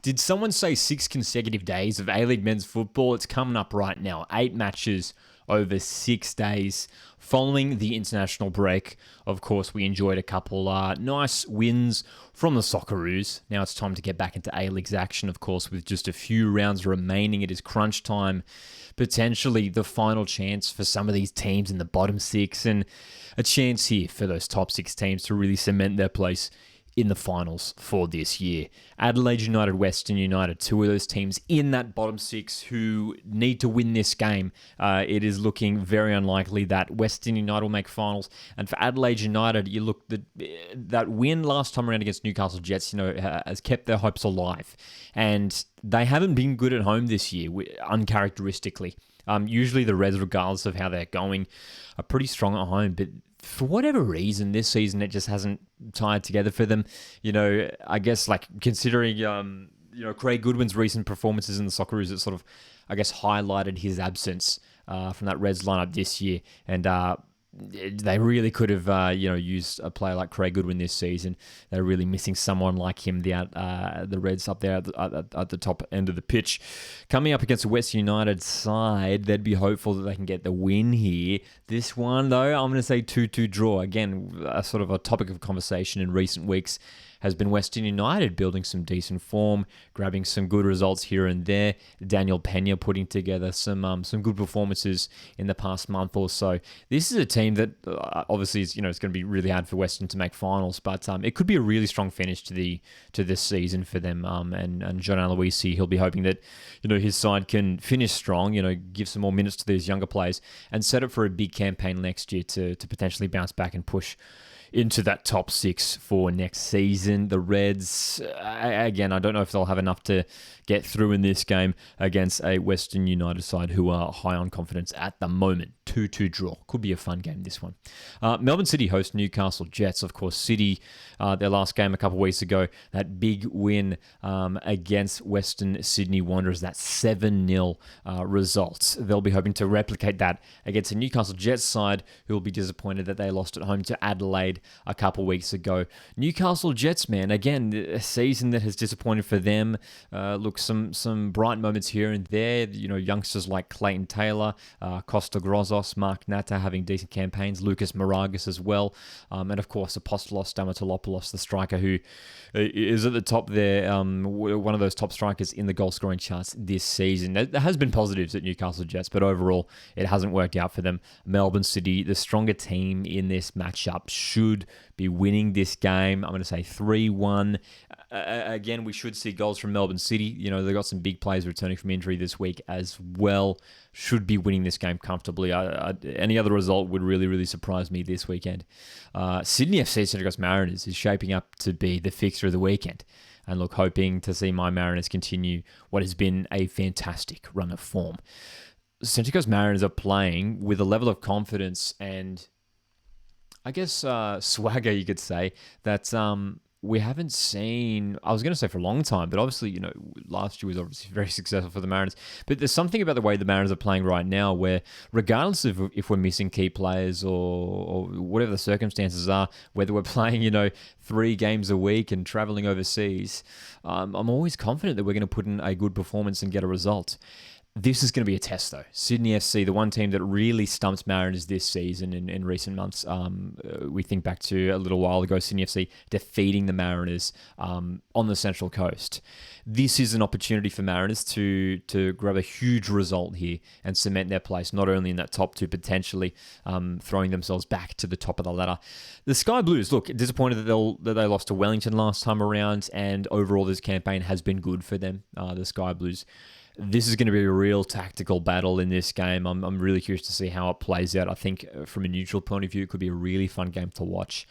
Did someone say 6 consecutive days of A-League men's football? It's coming up right now. 8 matches over 6 days. Following the international break, of course, we enjoyed a couple nice wins from the Socceroos. Now it's time to get back into A-League's action, of course, with just a few rounds remaining. It is crunch time, potentially the final chance for some of these teams in the bottom 6, and a chance here for those top 6 teams to really cement their place in the finals for this year. Adelaide United, Western United, 2 of those teams in that bottom 6 who need to win this game. It is looking very unlikely that Western United will make finals. And for Adelaide United, you look, that win last time around against Newcastle Jets, has kept their hopes alive. And they haven't been good at home this year, uncharacteristically. Usually the Reds, regardless of how they're going, are pretty strong at home, but for whatever reason, this season it just hasn't tied together for them. I guess considering Craig Goodwin's recent performances in the Socceroos, it sort of, highlighted his absence from that Reds lineup this year, and they really could have used a player like Craig Goodwin this season. They're really missing someone like him. The Reds up there at the top end of the pitch. Coming up against the Western United side, they'd be hopeful that they can get the win here. This one, though, I'm going to say 2-2 draw. Again, a sort of a topic of conversation in recent weeks has been Western United building some decent form, grabbing some good results here and there. Daniel Pena putting together some good performances in the past month or so. This is a team that obviously is, it's going to be really hard for Western to make finals, but it could be a really strong finish to this season for them. And John Aloisi, he'll be hoping that his side can finish strong, give some more minutes to these younger players and set up for a big campaign next year to potentially bounce back and push into that top 6 for next season. The Reds, again, I don't know if they'll have enough to get through in this game against a Western United side who are high on confidence at the moment. 2-2 draw. Could be a fun game, this one. Melbourne City host Newcastle Jets. Of course, City, their last game a couple of weeks ago, that big win against Western Sydney Wanderers, that 7-0 result. They'll be hoping to replicate that against a Newcastle Jets side who will be disappointed that they lost at home to Adelaide a couple of weeks ago. Newcastle Jets, man, again, a season that has disappointed for them. Look, some bright moments here and there. Youngsters like Clayton Taylor, Costa Grozos, Mark Natta having decent campaigns, Lucas Moragas as well, and of course Apostolos Stamatolopoulos, the striker who is at the top there, one of those top strikers in the goal scoring charts this season. There has been positives at Newcastle Jets, but overall it hasn't worked out for them. Melbourne City, the stronger team in this matchup, should be winning this game. I'm going to say 3-1. Again, we should see goals from Melbourne City. They've got some big players returning from injury this week as well. Should be winning this game comfortably. Any other result would really, really surprise me this weekend. Sydney FC Central Coast Mariners is shaping up to be the fixture of the weekend. And look, hoping to see my Mariners continue what has been a fantastic run of form. Central Coast Mariners are playing with a level of confidence and swagger, you could say, that we haven't seen, I was going to say for a long time, but obviously, last year was obviously very successful for the Mariners. But there's something about the way the Mariners are playing right now where regardless of if we're missing key players or whatever the circumstances are, whether we're playing, 3 games a week and traveling overseas, I'm always confident that we're going to put in a good performance and get a result. This is going to be a test, though. Sydney FC, the one team that really stumps Mariners this season in recent months. We think back to a little while ago, Sydney FC defeating the Mariners on the Central Coast. This is an opportunity for Mariners to grab a huge result here and cement their place, not only in that top 2, potentially throwing themselves back to the top of the ladder. The Sky Blues, look, disappointed that they lost to Wellington last time around, and overall this campaign has been good for them, the Sky Blues. This is going to be a real tactical battle in this game. I'm really curious to see how it plays out. I think from a neutral point of view, it could be a really fun game to watch.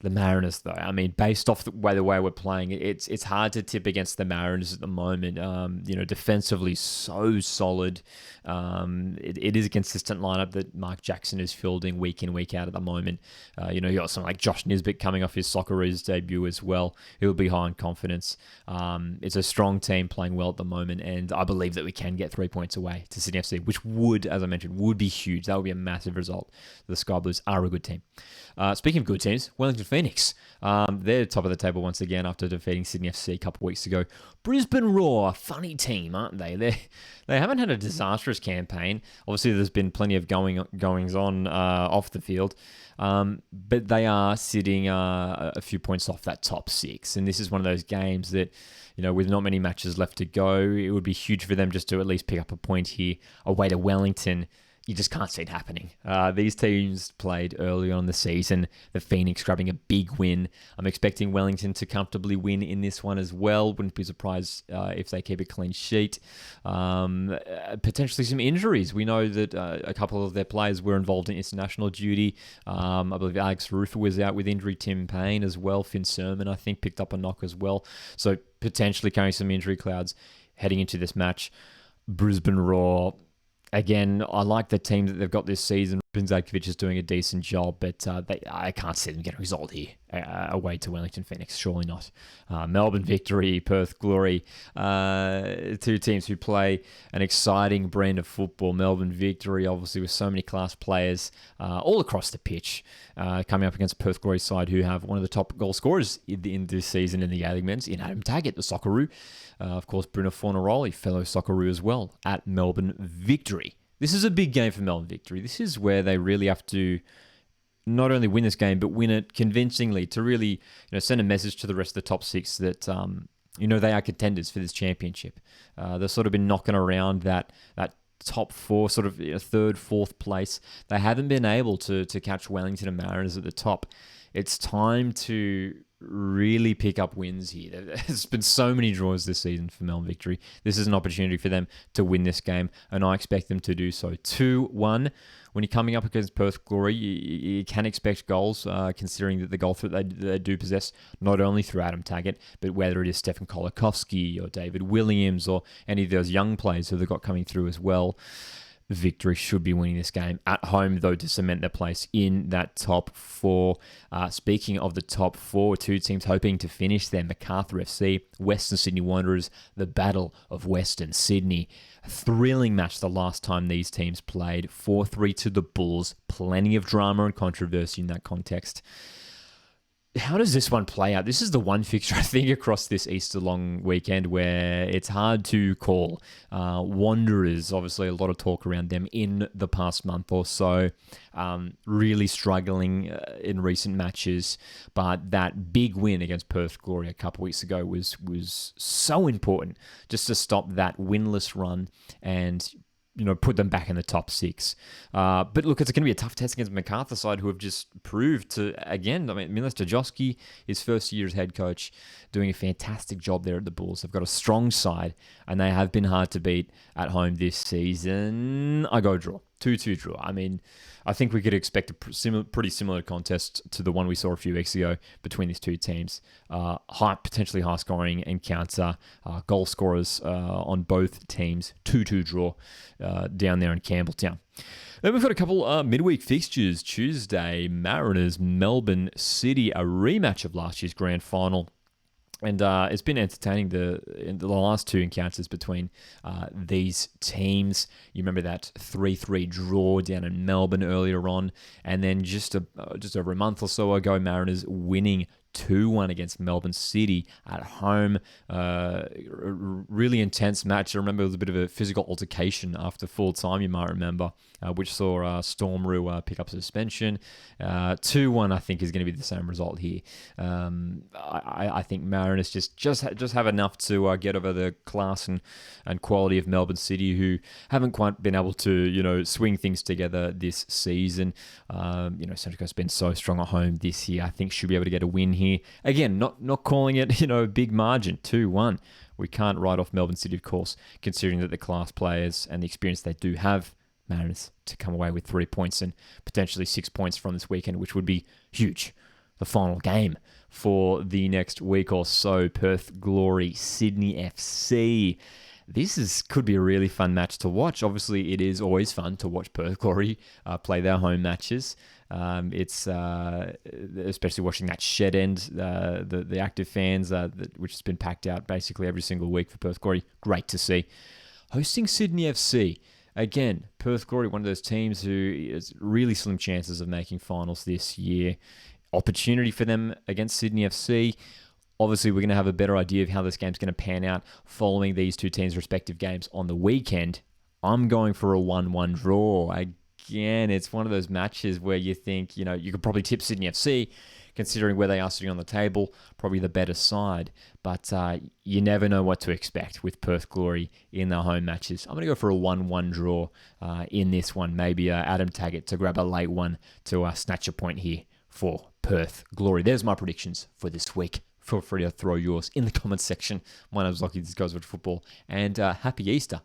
The Mariners, though, based off the way we're playing, it's hard to tip against the Mariners at the moment. Defensively so solid. It is a consistent lineup that Mark Jackson is fielding week in, week out at the moment. You got someone like Josh Nisbet coming off his Socceroos debut as well. He'll be high in confidence. It's a strong team playing well at the moment, and I believe that we can get 3 points away to Sydney FC, which would, as I mentioned, would be huge. That would be a massive result. The Sky Blues are a good team. Speaking of good teams, Wellington Phoenix. They're top of the table once again after defeating Sydney FC a couple of weeks ago. Brisbane Roar, funny team, aren't they? They haven't had a disastrous campaign. Obviously, there's been plenty of goings on off the field, but they are sitting a few points off that top 6. And this is one of those games that, with not many matches left to go, it would be huge for them just to at least pick up a point here away to Wellington. You just can't see it happening. These teams played early on in the season. The Phoenix grabbing a big win. I'm expecting Wellington to comfortably win in this one as well. Wouldn't be surprised if they keep a clean sheet. Potentially some injuries. We know that a couple of their players were involved in international duty. I believe Alex Rufer was out with injury. Tim Payne as well. Finn Sermon, I think, picked up a knock as well. So potentially carrying some injury clouds heading into this match. Brisbane Roar. Again, I like the team that they've got this season. Zakovic is doing a decent job, but I can't see them get a result here away to Wellington Phoenix. Surely not. Melbourne Victory, Perth Glory, 2 teams who play an exciting brand of football. Melbourne Victory, obviously, with so many class players all across the pitch, coming up against Perth Glory side, who have one of the top goal scorers in this season in the Adelaide Men's, in Adam Taggart, the Socceroo. Of course, Bruno Fornaroli, fellow Socceroo as well, at Melbourne Victory. This is a big game for Melbourne Victory. This is where they really have to not only win this game, but win it convincingly to really send a message to the rest of the top 6 that they are contenders for this championship. They've sort of been knocking around that top 4, sort of 3rd, 4th place. They haven't been able to catch Wellington and Mariners at the top. It's time to really pick up wins here. There's been so many draws this season for Melbourne Victory. This is an opportunity for them to win this game, and I expect them to do so. 2-1. When you're coming up against Perth Glory, you can expect goals, considering that the goal threat they do possess, not only through Adam Taggart, but whether it is Stefan Kolakowski or David Williams or any of those young players who they've got coming through as well. Victory should be winning this game at home, though, to cement their place in that top 4. Speaking of the top 4, 2 teams hoping to finish there: Macarthur FC, Western Sydney Wanderers, the Battle of Western Sydney. A thrilling match the last time these teams played, 4-3 to the Bulls. Plenty of drama and controversy in that context. How does this one play out? This is the one fixture, I think, across this Easter long weekend where it's hard to call. Wanderers, obviously, a lot of talk around them in the past month or so. Really struggling in recent matches. But that big win against Perth Glory a couple weeks ago was so important just to stop that winless run and put them back in the top 6. But look, it's going to be a tough test against Macarthur side, who have just proved to, again, Milos Tajowski, his first year as head coach, doing a fantastic job there at the Bulls. They've got a strong side, and they have been hard to beat at home this season. I go draw. 2-2 draw. I think we could expect a pretty similar contest to the one we saw a few weeks ago between these 2 teams. Potentially high-scoring encounter, goal scorers on both teams. 2-2 draw down there in Campbelltown. Then we've got a couple midweek fixtures. Tuesday, Mariners, Melbourne City, a rematch of last year's grand final. And it's been entertaining in the last 2 encounters between these teams. You remember that 3-3 draw down in Melbourne earlier on, and then just over a month or so ago, Mariners winning 2-1 against Melbourne City at home. Really intense match. I remember it was a bit of a physical altercation after full time, you might remember, which saw Storm Rue pick up suspension. 2-1, I think, is going to be the same result here. I think Mariners just have enough to get over the class and quality of Melbourne City, who haven't quite been able to swing things together this season. Central Coast's been so strong at home this year. I think should be able to get a win here. Again, not calling it a big margin, 2-1. We can't write off Melbourne City, of course, considering that the class players and the experience they do have. Mariners to come away with 3 points and potentially 6 points from this weekend, which would be huge. The final game for the next week or so, Perth Glory, Sydney FC. This could be a really fun match to watch. Obviously, it is always fun to watch Perth Glory play their home matches. It's especially watching that shed end, the active fans, which has been packed out basically every single week for Perth Glory. Great to see. Hosting Sydney FC. Again, Perth Glory, one of those teams who has really slim chances of making finals this year. opportunity for them against Sydney FC. Obviously, we're going to have a better idea of how this game's going to pan out following these two teams' respective games on the weekend. I'm going for a 1-1 draw. Again, it's one of those matches where you think, you could probably tip Sydney FC, considering where they are sitting on the table, probably the better side. But you never know what to expect with Perth Glory in their home matches. I'm going to go for a 1-1 draw in this one. Maybe Adam Taggart to grab a late one to snatch a point here for Perth Glory. There's my predictions for this week. Feel free to throw yours in the comments section. My name's Lockie. This goes with football. And happy Easter